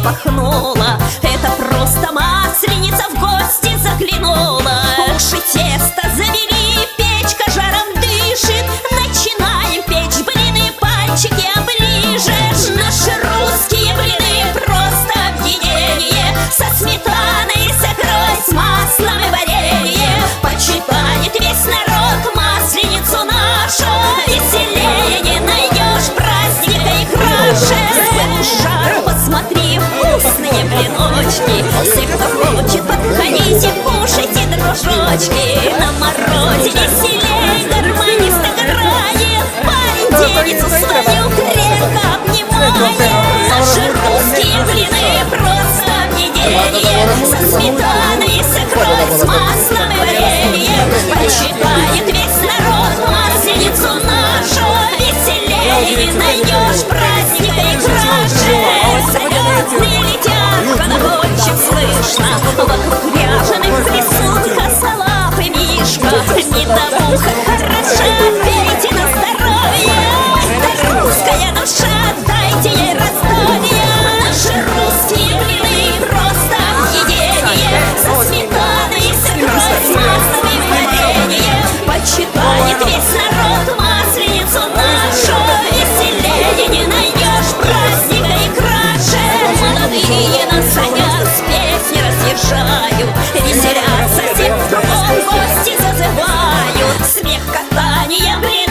распахнула. Это просто масленица в гости заглянула. Уши теста завели, печка жаром дышит. Начинаем печь блины, пальчики оближешь. Наши русские блины просто объединение. Со сметаной, с икрой, с маслом и вареньем. Почитает весь народ масленицу нашу. Веселее не найдешь праздника и краше. С жару посмотри, вкусные блиночки. Все, кто хочет, подходите, кушайте, дружочки. На морозе веселей гармонист играет. Парень девицу свою крепко обнимает. Наши русские блины просто объединение. Со сметаной, с икрой, с маслом и вареньем. Почитает весь народ масленицу нашу. Веселее не найдешь праздника и краше. Звезды летят, колокольчик слышно. Вокруг ряженых плесут косолап и мишка. Медовуха хороша, пейте на здоровье. Это русская душа, дайте ей раздолье. Наши русские блины просто объединение. Со сметаной, с икрой, с маслом и вареньем. Почитает весь народ масленицу нашу. Веселее не найдешь праздника и краше. Молодые на санях с песни разъезжают. Веселятся, всех в другом гости зазывают. Смех, катание, блин.